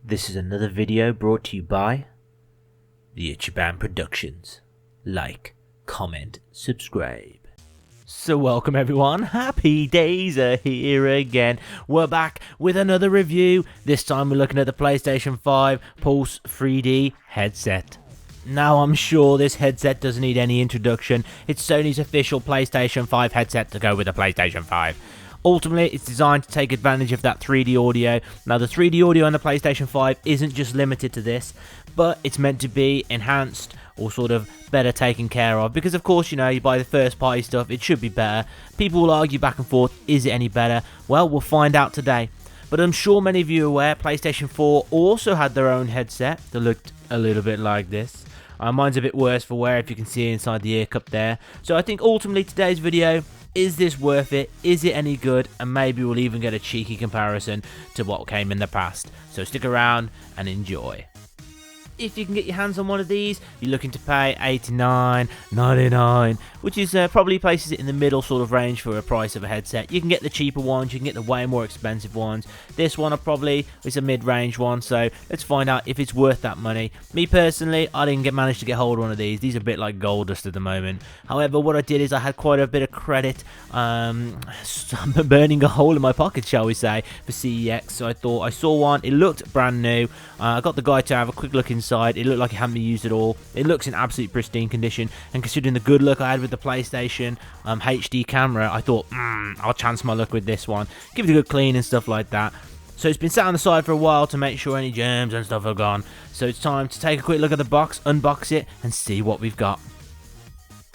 This is another video brought to you by the Ichiban Productions. Like, comment, subscribe. So welcome everyone, Happy Days are here again. We're back with another review. This time we're looking at the PlayStation 5 Pulse 3D headset. Now I'm sure this headset doesn't need any introduction. It's Sony's official PlayStation 5 headset to go with the PlayStation 5. Ultimately, it's designed to take advantage of that 3D audio. Now, the 3D audio on the PlayStation 5 isn't just limited to this, but it's meant to be enhanced or sort of better taken care of. Because, of course, you know, you buy the first-party stuff, it should be better. People will argue back and forth, is it any better? Well, we'll find out today. But I'm sure many of you are aware, PlayStation 4 also had their own headset that looked a little bit like this. Mine's a bit worse for wear, if you can see inside the ear cup there. So I think ultimately today's video, is this worth it? Is it any good? And maybe we'll even get a cheeky comparison to what came in the past. So stick around and enjoy. If you can get your hands on one of these, you're looking to pay $89.99, which is probably places it in the middle sort of range for a price of a headset. You can get the cheaper ones, you can get the way more expensive ones. This one is a mid-range one, so let's find out if it's worth that money. Me personally, I didn't manage to get hold of one of these. These are a bit like gold dust at the moment. However, what I did is I had quite a bit of credit, burning a hole in my pocket, shall we say, for CEX. So I thought I saw one, it looked brand new. I got the guy to have a quick look inside. It looked like it hadn't been used at all. It looks in absolute pristine condition, and considering the good look I had with the PlayStation HD camera, I thought, I'll chance my luck with this one. Give it a good clean and stuff like that. So it's been sat on the side for a while to make sure any germs and stuff are gone. So it's time to take a quick look at the box, unbox it, and see what we've got.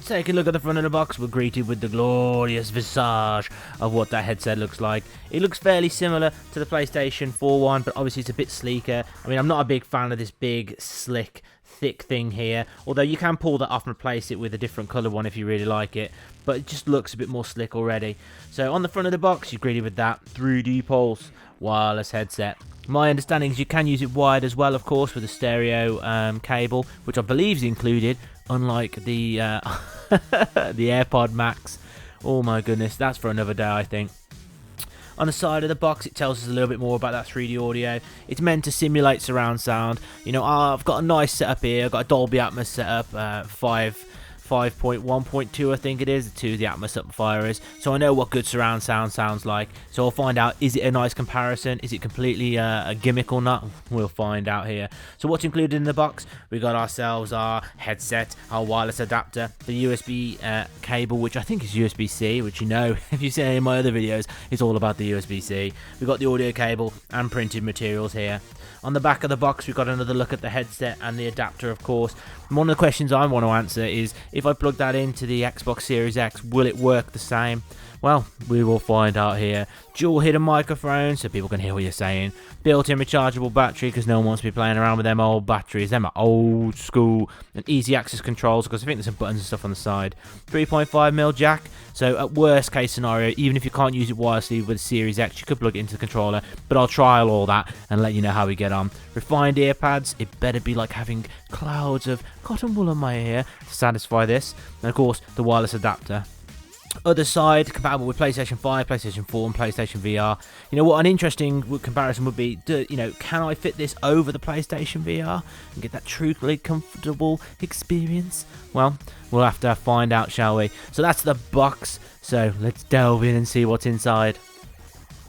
Take a look at the front of the box. We're greeted with the glorious visage of what that headset looks like. It looks fairly similar to the PlayStation 4 one, but obviously it's a bit sleeker. I mean, I'm not a big fan of this big, slick, thick thing here, although you can pull that off and replace it with a different colour one if you really like it, but it just looks a bit more slick already. So on the front of the box, you're greeted with that 3D Pulse wireless headset. My understanding is you can use it wired as well, of course, with a stereo cable, which I believe is included, unlike the the AirPod Max. Oh my goodness, that's for another day, I think. On the side of the box, it tells us a little bit more about that 3D audio. It's meant to simulate surround sound. You know, I've got a nice setup here. I've got a Dolby Atmos setup, 5.1.2 I think it is, the 2 is the Atmos amplifier is, so I know what good surround sound sounds like. So I'll find out, is it a nice comparison, is it completely a gimmick or not? We'll find out here. So what's included in the box? We got ourselves our headset, our wireless adapter, the USB cable, which I think is USB-C, which, you know, if you've seen any of my other videos, it's all about the USB-C. We've got the audio cable and printed materials here. On the back of the box, we've got another look at the headset and the adapter, of course. And one of the questions I want to answer is, if I plug that into the Xbox Series X, will it work the same? Well, we will find out here. Dual hidden microphone, so people can hear what you're saying. Built-in rechargeable battery, because no one wants to be playing around with them old batteries. Them are old school. And easy access controls, because I think there's some buttons and stuff on the side. 3.5mm jack, so at worst case scenario, even if you can't use it wirelessly with Series X, you could plug it into the controller. But I'll trial all that and let you know how we get on. Refined ear pads, it better be like having clouds of cotton wool on my ear to satisfy this. And of course, the wireless adapter. Other side, compatible with PlayStation 5, PlayStation 4 and PlayStation VR. You know what, an interesting comparison would be, you know, can I fit this over the PlayStation VR and get that truly comfortable experience? Well, we'll have to find out, shall we? So that's the box, so let's delve in and see what's inside.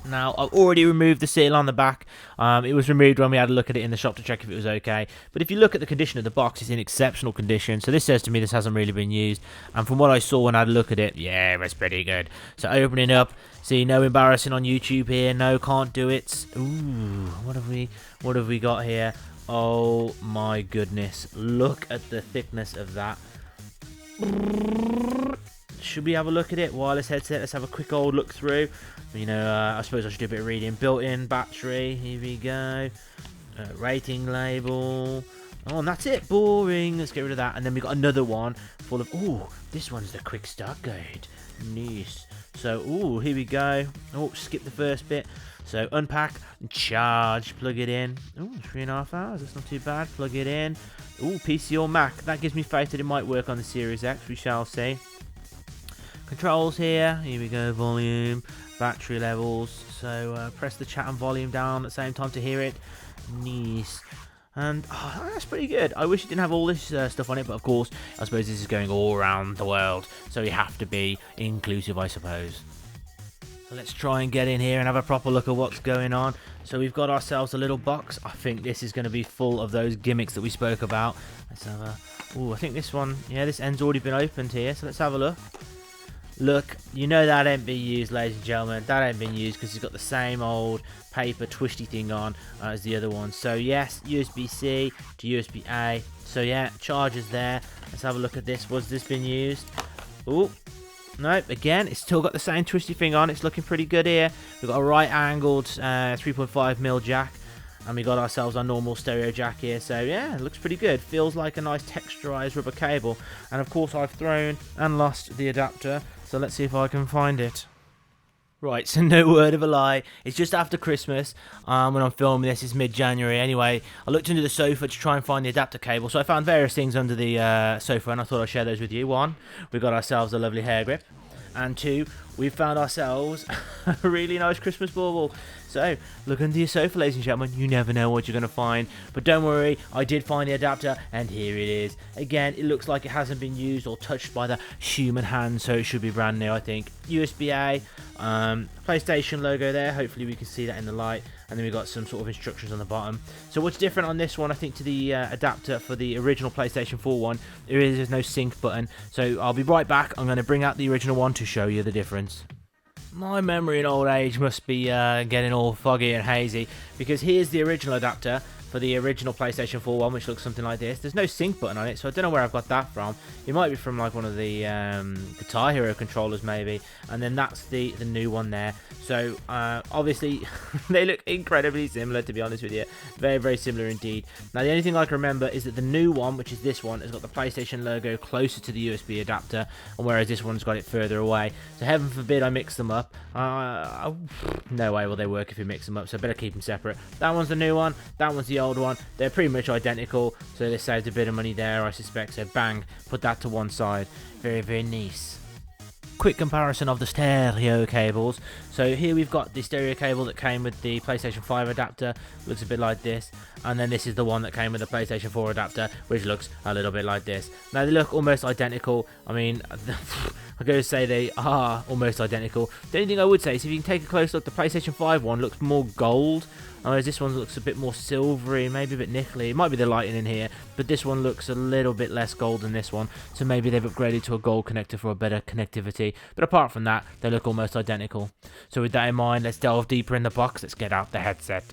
Now, I've already removed the seal on the back. It was removed when we had a look at it in the shop to check if it was okay. But if you look at the condition of the box, it's in exceptional condition. So this says to me this hasn't really been used. And from what I saw when I had a look at it, yeah, it's pretty good. So opening up, see, no embarrassing on YouTube here. No, can't do it. Ooh, what have we got here? Oh my goodness. Look at the thickness of that. Should we have a look at it? Wireless headset, let's have a quick old look through. You know, I suppose I should do a bit of reading. Built-in battery, here we go. Rating label. Oh, and that's it. Boring. Let's get rid of that. And then we've got another one full of... Oh, this one's the quick start guide. Nice. So, oh, here we go. Oh, skip the first bit. So, unpack, charge, plug it in. Oh, 3.5 hours. That's not too bad. Plug it in. Oh, PC or Mac. That gives me faith that it might work on the Series X. We shall see. Controls here. Here we go. Volume. Battery levels. So press the chat and volume down at the same time to hear it. Nice. And that's pretty good. I wish it didn't have all this stuff on it, but of course, I suppose this is going all around the world, so we have to be inclusive, I suppose. So let's try and get in here and have a proper look at what's going on. So we've got ourselves a little box. I think this is going to be full of those gimmicks that we spoke about. Let's have a... Oh, I think this one... Yeah, this end's already been opened here, so let's have a look. Look, you know that ain't been used, ladies and gentlemen. That ain't been used because it's got the same old paper twisty thing on as the other one. So yes, USB-C to USB-A. So yeah, chargers there. Let's have a look at this. Was this been used? Oh, nope. Again, it's still got the same twisty thing on. It's looking pretty good here. We've got a right-angled 3.5mm jack. And we got ourselves our normal stereo jack here. So yeah, it looks pretty good. Feels like a nice texturized rubber cable. And of course I've thrown and lost the adapter. So let's see if I can find it. Right, so no word of a lie. It's just after Christmas when I'm filming this. It's mid-January anyway. I looked under the sofa to try and find the adapter cable. So I found various things under the sofa and I thought I'd share those with you. One, we got ourselves a lovely hair grip. And two, we found ourselves a really nice Christmas bauble. So, look under your sofa, ladies and gentlemen. You never know what you're going to find. But don't worry, I did find the adapter, and here it is. Again, it looks like it hasn't been used or touched by the human hand, so it should be brand new, I think. USB-A, PlayStation logo there. Hopefully we can see that in the light. And then we've got some sort of instructions on the bottom. So what's different on this one, I think, to the adapter for the original PlayStation 4 one, there's no sync button. So I'll be right back. I'm going to bring out the original one to show you the difference. My memory in old age must be getting all foggy and hazy, because here's the original adapter for the original PlayStation 4 one, which looks something like this. There's no sync button on it, so I don't know where I've got that from. It might be from like one of the Guitar Hero controllers maybe, and then that's the new one there. So obviously they look incredibly similar, to be honest with you. Very, very similar indeed. Now the only thing I can remember is that the new one, which is this one, has got the PlayStation logo closer to the USB adapter, and whereas this one's got it further away. So heaven forbid I mix them up. No way will they work if you mix them up, so better keep them separate. That one's the new one, that one's the old one. They're pretty much identical, so they saved a bit of money there, I suspect. So bang, put that to one side. Very, very nice. Quick comparison of the stereo cables. So here we've got the stereo cable that came with the PlayStation 5 adapter. Looks a bit like this. And then this is the one that came with the PlayStation 4 adapter, which looks a little bit like this. Now they look almost identical. I mean, I'm going to say they are almost identical. The only thing I would say is if you can take a close look, the PlayStation 5 one looks more gold. Whereas this one looks a bit more silvery, maybe a bit nickely. It might be the lighting in here, but this one looks a little bit less gold than this one. So maybe they've upgraded to a gold connector for a better connectivity. But apart from that, they look almost identical. So with that in mind, let's delve deeper in the box. Let's get out the headset.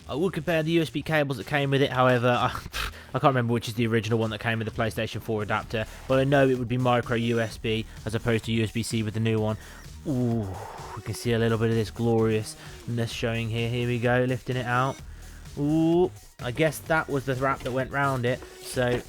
I would compare the USB cables that came with it, however, I can't remember which is the original one that came with the PlayStation 4 adapter, but I know it would be micro USB as opposed to USB-C with the new one. Ooh, we can see a little bit of this gloriousness showing here. Here we go, lifting it out. Ooh, I guess that was the wrap that went round it. So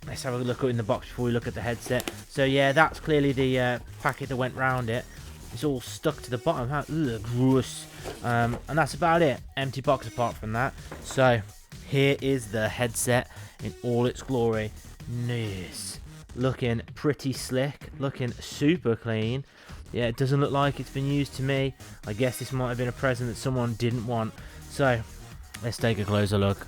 let's have a look in the box before we look at the headset. So yeah, that's clearly the packet that went round it. It's all stuck to the bottom. Ugh, gross. And that's about it. Empty box apart from that. So here is the headset in all its glory. Nice. Looking pretty slick. Looking super clean. Yeah, it doesn't look like it's been used to me. I guess this might have been a present that someone didn't want. So, let's take a closer look.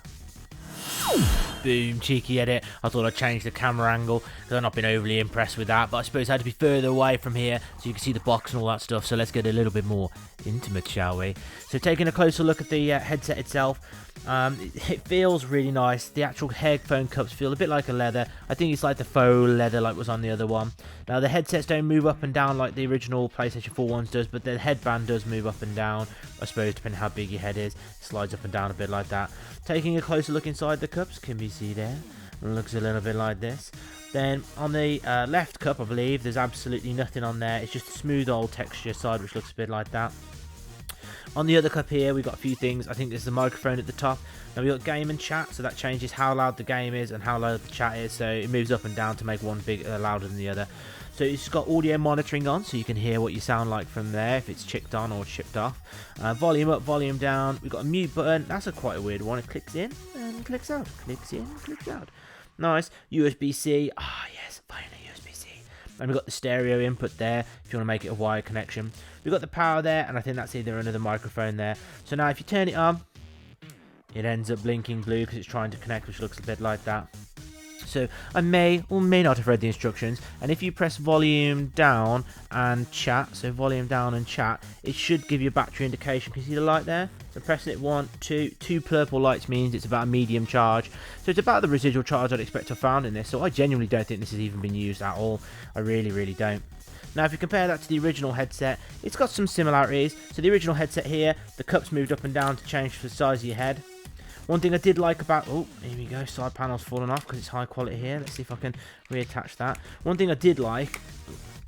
Boom, cheeky edit. I thought I'd change the camera angle because I've not been overly impressed with that. But I suppose I had to be further away from here so you can see the box and all that stuff. So let's get a little bit more intimate, shall we? So taking a closer look at the headset itself. It feels really nice. The actual headphone cups feel a bit like a leather. I think it's like the faux leather like was on the other one. Now the headsets don't move up and down like the original PlayStation 4 ones does, but the headband does move up and down. I suppose depending how big your head is, it slides up and down a bit like that. Taking a closer look inside the cups, can we see there? It looks a little bit like this. Then on the left cup, I believe, there's absolutely nothing on there. It's just a smooth old texture side, which looks a bit like that. On the other cup here, we've got a few things. I think there's the microphone at the top. Now we've got game and chat, so that changes how loud the game is and how loud the chat is. So it moves up and down to make one big louder than the other. So it's got audio monitoring on, so you can hear what you sound like from there, if it's chipped on or chipped off. Volume up, volume down. We've got a mute button. That's quite a weird one. It clicks in and clicks out. Clicks in, clicks out. Nice. USB-C. Ah, yes, finally USB-C. And we've got the stereo input there, if you want to make it a wired connection. We've got the power there, and I think that's either another microphone there. So now if you turn it on, it ends up blinking blue because it's trying to connect, which looks a bit like that. So I may or may not have read the instructions, and if you press volume down and chat, so volume down and chat, it should give you a battery indication. Can you see the light there? So pressing it 1, 2, 2 purple lights means it's about a medium charge. So it's about the residual charge I'd expect to have found in this. So I genuinely don't think this has even been used at all. I really don't. Now, if you compare that to the original headset, it's got some similarities. So the original headset here, the cups moved up and down to change the size of your head. One thing I did like about... Oh, here we go. Side panel's fallen off because it's high quality here. Let's see if I can reattach that. One thing I did like,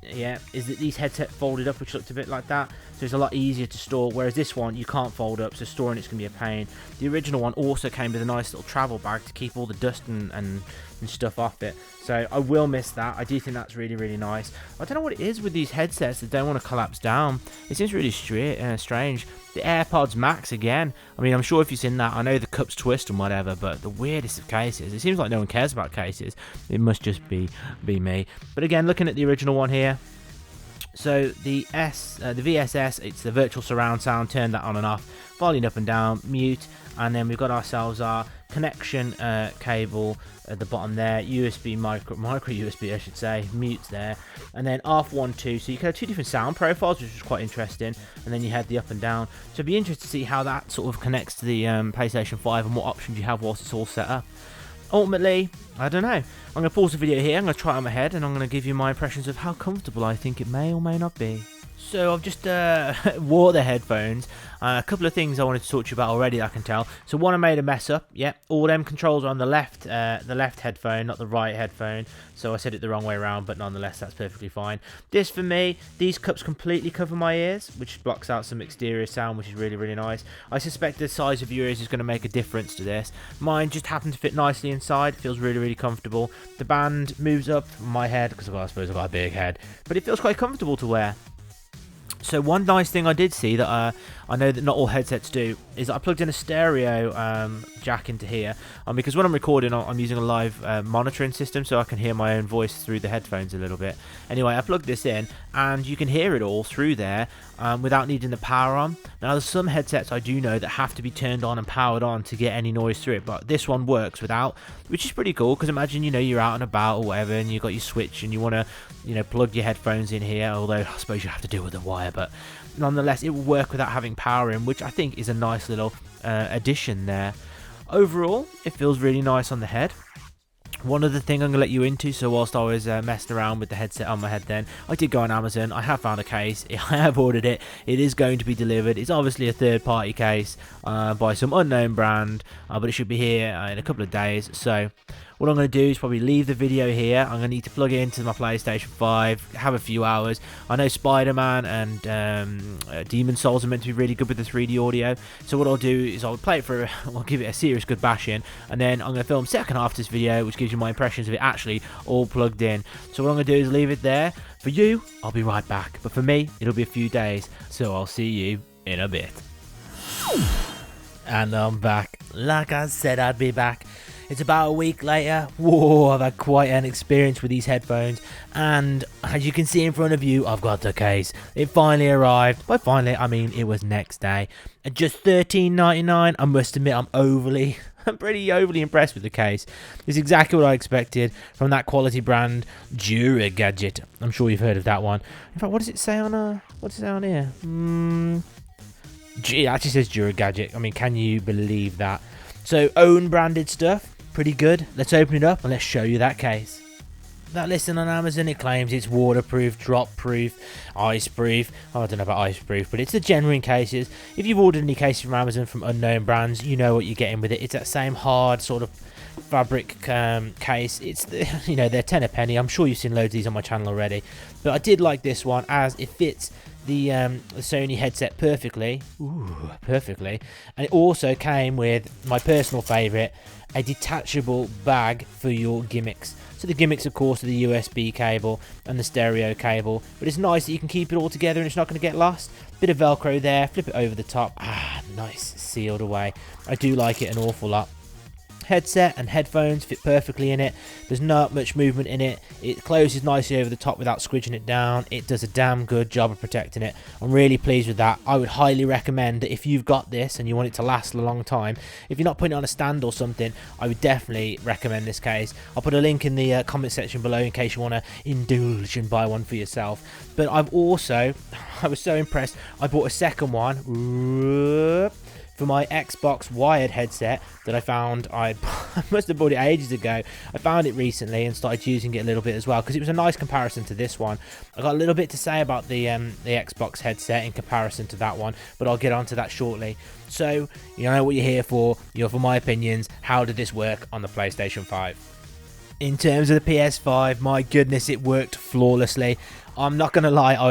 yeah, is that these headsets folded up, which looked a bit like that. So it's a lot easier to store, whereas this one, you can't fold up, so storing it's going to be a pain. The original one also came with a nice little travel bag to keep all the dust and stuff off it. So I will miss that. I do think that's really nice. I don't know what it is with these headsets that don't want to collapse down. It seems really strange. The AirPods Max again. I mean, I'm sure if you've seen that, I know the cups twist and whatever, but the weirdest of cases. It seems like no one cares about cases. It must just be me. But again, looking at the original one here. So the VSS, it's the virtual surround sound. Turn that on and off. Volume up and down, mute, and then we've got ourselves our connection cable at the bottom there, USB micro USB I should say, mute there, and then ARF1.2, so you can have two different sound profiles, which is quite interesting, and then you had the up and down. So it'd be interesting to see how that sort of connects to the PlayStation 5 and what options you have whilst it's all set up. Ultimately, I don't know. I'm going to pause the video here, I'm going to try it on my head, and I'm going to give you my impressions of how comfortable I think it may or may not be. So I've just wore the headphones. A couple of things I wanted to talk to you about already, I can tell. So one, I made a mess up. Yeah, all them controls are on the left headphone, not the right headphone. So I said it the wrong way around, but nonetheless, that's perfectly fine. This, for me, these cups completely cover my ears, which blocks out some exterior sound, which is really nice. I suspect the size of your ears is going to make a difference to this. Mine just happened to fit nicely inside. Feels really comfortable. The band moves up my head, because I suppose I've got a big head, but it feels quite comfortable to wear. So one nice thing I did see that I know that not all headsets do is that I plugged in a stereo jack into here, because when I'm recording I'm using a live monitoring system, so I can hear my own voice through the headphones a little bit. Anyway, I plugged this in and you can hear it all through there without needing the power on. Now there's some headsets I do know that have to be turned on and powered on to get any noise through it, but this one works without, which is pretty cool, because imagine you're out and about or whatever and you've got your switch and you want to plug your headphones in here, although I suppose you have to deal with the wire, but nonetheless it will work without having power in, which I think is a nice little addition there. Overall, it feels really nice on the head. One other thing I'm going to let you into, so whilst I was messing around with the headset on my head then, I did go on Amazon, I have found a case, I have ordered it, it is going to be delivered. It's obviously a third party case by some unknown brand, but it should be here in a couple of days. So what I'm going to do is probably leave the video here. I'm going to need to plug it into my PlayStation 5, have a few hours. I know Spider-Man and Demon Souls are meant to be really good with the 3D audio. So what I'll do is I'll play it I'll give it a serious good bash in, and then I'm going to film second half of this video, which gives you my impressions of it actually all plugged in. So what I'm going to do is leave it there. For you, I'll be right back. But for me, it'll be a few days. So I'll see you in a bit. And I'm back. Like I said, I'd be back. It's about a week later. Whoa, I've had quite an experience with these headphones, and as you can see in front of you, I've got the case. It finally arrived. By finally, I mean it was next day. At just $13.99, I must admit I'm pretty overly impressed with the case. It's exactly what I expected from that quality brand, Duragadget. I'm sure you've heard of that one. In fact, what does it say on here? It actually says Duragadget. I mean, can you believe that? So, own branded stuff, pretty good. Let's open it up and let's show you that case. That listing on Amazon, it claims it's waterproof, drop proof, ice proof. Oh, I don't know about ice proof, but it's the genuine cases. If you've ordered any cases from Amazon from unknown brands, you know what you're getting with it. It's that same hard sort of fabric case. It's they're 10 a penny. I'm sure you've seen loads of these on my channel already, but I did like this one as it fits the Sony headset perfectly. Perfectly. And it also came with my personal favorite, a detachable bag for your gimmicks. So the gimmicks, of course, are the USB cable and the stereo cable, but it's nice that you can keep it all together and it's not going to get lost. Bit of Velcro there, flip it over the top. Nice, sealed away. I do like it an awful lot. headset and headphones fit perfectly in it. There's not much movement in it. It closes nicely over the top without squidging it down. It does a damn good job of protecting it. I'm really pleased with that. I would highly recommend that if you've got this and you want it to last a long time, if you're not putting it on a stand or something, I would definitely recommend this case. I'll put a link in the comment section below in case you want to indulge and buy one for yourself. But I've also, I was so impressed, I bought a second one for my Xbox wired headset that I found. I must have bought it ages ago. I found it recently and started using it a little bit as well because it was a nice comparison to this one. I got a little bit to say about the Xbox headset in comparison to that one, but I'll get onto that shortly. So you know what you're here for. You're for my opinions. How did this work on the PlayStation 5? In terms of the PS5, my goodness, it worked flawlessly. I'm not going to lie, I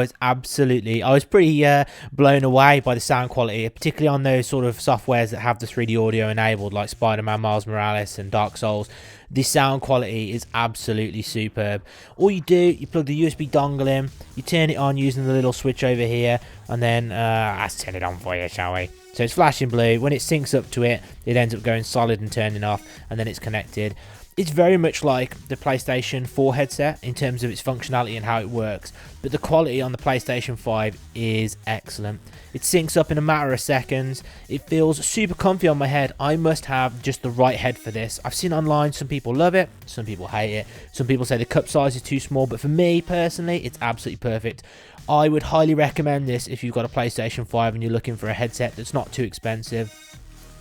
was pretty blown away by the sound quality, particularly on those sort of softwares that have the 3D audio enabled, like Spider-Man, Miles Morales and Dark Souls. The sound quality is absolutely superb. All you do, you plug the USB dongle in, you turn it on using the little switch over here, and then let's turn it on for you, shall we? So it's flashing blue. When it syncs up to it, it ends up going solid and turning off, and then it's connected. It's very much like the PlayStation 4 headset in terms of its functionality and how it works, but the quality on the PlayStation 5 is excellent. It syncs up in a matter of seconds. It feels super comfy on my head. I must have just the right head for this. I've seen online some people love it, some people hate it, some people say the cup size is too small, but for me personally, it's absolutely perfect. I would highly recommend this if you've got a PlayStation 5 and you're looking for a headset that's not too expensive.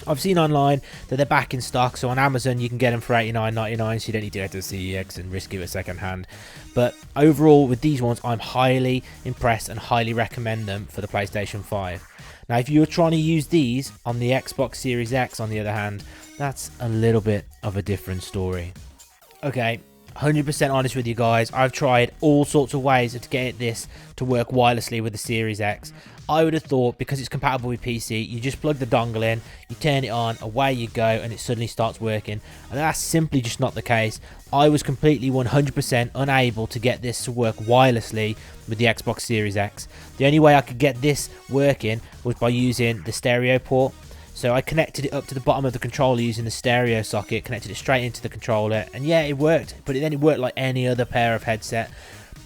I've seen online that they're back in stock, so on Amazon you can get them for $89.99, so you don't need to go to CEX and risk it second hand. But overall, with these ones, I'm highly impressed and highly recommend them for the PlayStation 5. Now, if you're trying to use these on the Xbox Series X, on the other hand, that's a little bit of a different story. Okay, 100% honest with you guys, I've tried all sorts of ways to get this to work wirelessly with the Series X. I would have thought because it's compatible with PC, you just plug the dongle in, you turn it on, away you go, and it suddenly starts working. And that's simply just not the case. I was completely 100% unable to get this to work wirelessly with the Xbox Series X. The only way I could get this working was by using the stereo port. So I connected it up to the bottom of the controller using the stereo socket, connected it straight into the controller, and yeah, it worked. But then it worked like any other pair of headset.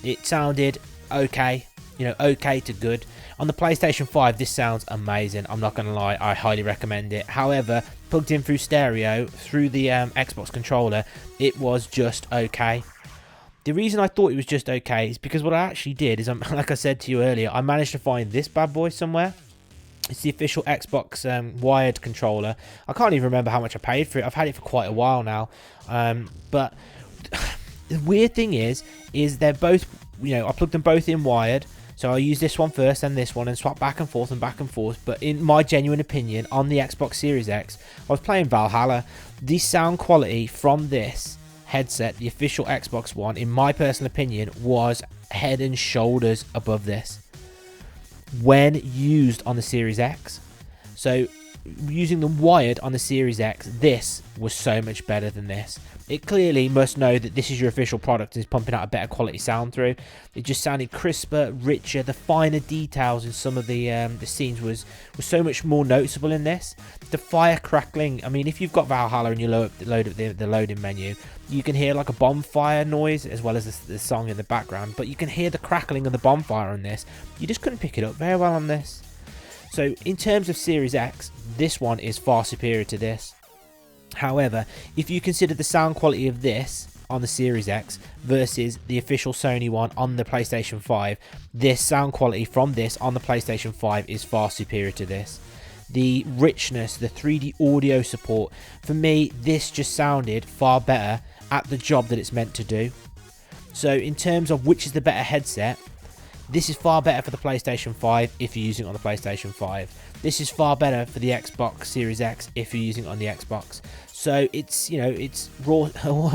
It sounded okay, you know, okay to good. On the PlayStation 5, this sounds amazing. I'm not going to lie, I highly recommend it. However, plugged in through stereo, through the Xbox controller, it was just okay. The reason I thought it was just okay is because what I actually did is, like I said to you earlier, I managed to find this bad boy somewhere. It's the official Xbox wired controller. I can't even remember how much I paid for it. I've had it for quite a while now. But the weird thing is they're both, you know, I plugged them both in wired. So I use this one first, then this one, and swap back and forth and back and forth. But in my genuine opinion, on the Xbox Series X, I was playing Valhalla. The sound quality from this headset, the official Xbox one, in my personal opinion, was head and shoulders above this when used on the Series X. So using them wired on the Series X, this was so much better than this. It clearly must know that this is your official product and is pumping out a better quality sound through. It just sounded crisper, richer. The finer details in some of the scenes was so much more noticeable in this. The fire crackling. I mean, if you've got Valhalla and you load up the loading menu, you can hear like a bonfire noise as well as the song in the background. But you can hear the crackling of the bonfire on this. You just couldn't pick it up very well on this. So in terms of Series X, this one is far superior to this. However, if you consider the sound quality of this on the Series X versus the official Sony one on the PlayStation 5, this sound quality from this on the PlayStation 5 is far superior to this. The richness, the 3D audio support, for me, this just sounded far better at the job that it's meant to do. So in terms of which is the better headset, this is far better for the PlayStation 5 if you're using it on the PlayStation 5. This is far better for the Xbox Series X if you're using it on the Xbox. So it's, you know, it's raw.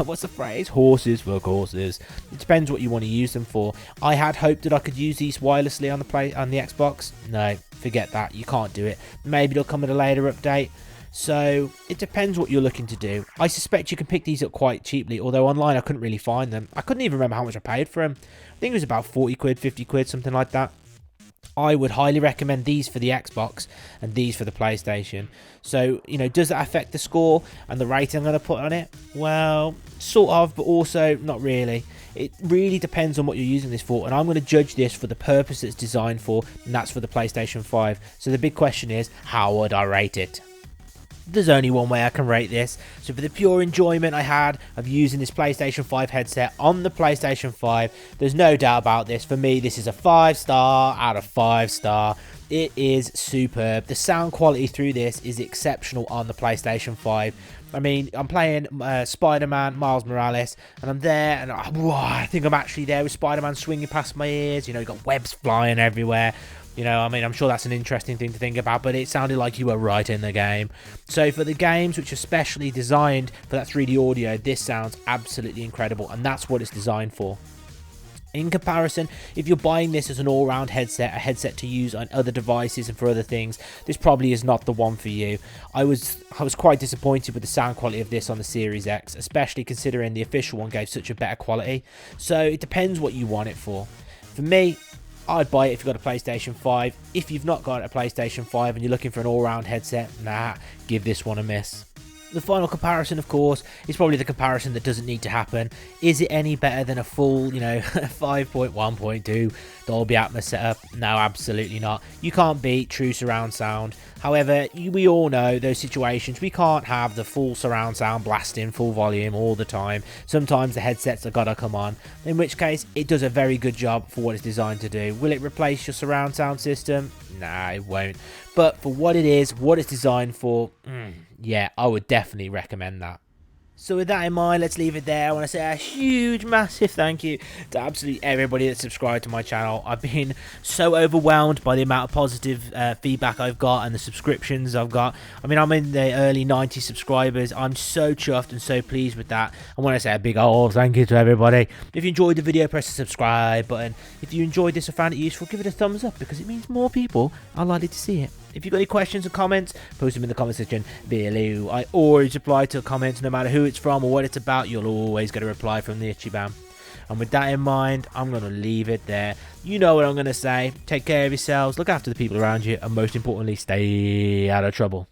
What's the phrase? Horses for courses. It depends what you want to use them for. I had hoped that I could use these wirelessly on the Xbox. No, forget that. You can't do it. Maybe they'll come in a later update. So it depends what you're looking to do. I suspect you can pick these up quite cheaply, although online I couldn't really find them. I couldn't even remember how much I paid for them. I think it was about 40 quid, 50 quid, something like that. I would highly recommend these for the Xbox and these for the PlayStation. So, does that affect the score and the rating I'm going to put on it? Well, sort of, but also not really. It really depends on what you're using this for, and I'm going to judge this for the purpose it's designed for, and that's for the PlayStation 5. So the big question is, how would I rate it? There's only one way I can rate this. So for the pure enjoyment I had of using this PlayStation 5 headset on the PlayStation 5, there's no doubt about this. For me, this is a 5-star out of 5-star. It is superb. The sound quality through this is exceptional on the PlayStation 5. I mean, I'm playing Spider-Man, Miles Morales, and I'm there, and I think I'm actually there with Spider-Man swinging past my ears. You've got webs flying everywhere. I'm sure that's an interesting thing to think about, but it sounded like you were right in the game. So for the games which are specially designed for that 3D audio, this sounds absolutely incredible, and that's what it's designed for. In comparison, if you're buying this as an all-round headset, a headset to use on other devices and for other things, this probably is not the one for you. I was quite disappointed with the sound quality of this on the Series X, especially considering the official one gave such a better quality. So it depends what you want it for. For me, I'd buy it if you've got a PlayStation 5. If you've not got a PlayStation 5 and you're looking for an all-round headset, give this one a miss. The final comparison, of course, is probably the comparison that doesn't need to happen. Is it any better than a full, 5.1.2 Dolby Atmos setup? No, absolutely not. You can't beat true surround sound. However, we all know those situations. We can't have the full surround sound blasting full volume all the time. Sometimes the headsets have got to come on, in which case it does a very good job for what it's designed to do. Will it replace your surround sound system? Nah, it won't. But for what it is, what it's designed for, yeah, I would definitely recommend that. So with that in mind, let's leave it there. I want to say a huge, massive thank you to absolutely everybody that subscribed to my channel. I've been so overwhelmed by the amount of positive feedback I've got and the subscriptions I've got. I mean, I'm in the early 90 subscribers. I'm so chuffed and so pleased with that. I want to say a big thank you to everybody. If you enjoyed the video, press the subscribe button. If you enjoyed this or found it useful, give it a thumbs up because it means more people are likely to see it. If you've got any questions or comments, post them in the comment section below. I always reply to comments no matter who it's from or what it's about. You'll always get a reply from the Ichiban. And with that in mind, I'm going to leave it there. You know what I'm going to say. Take care of yourselves, look after the people around you, and most importantly, stay out of trouble.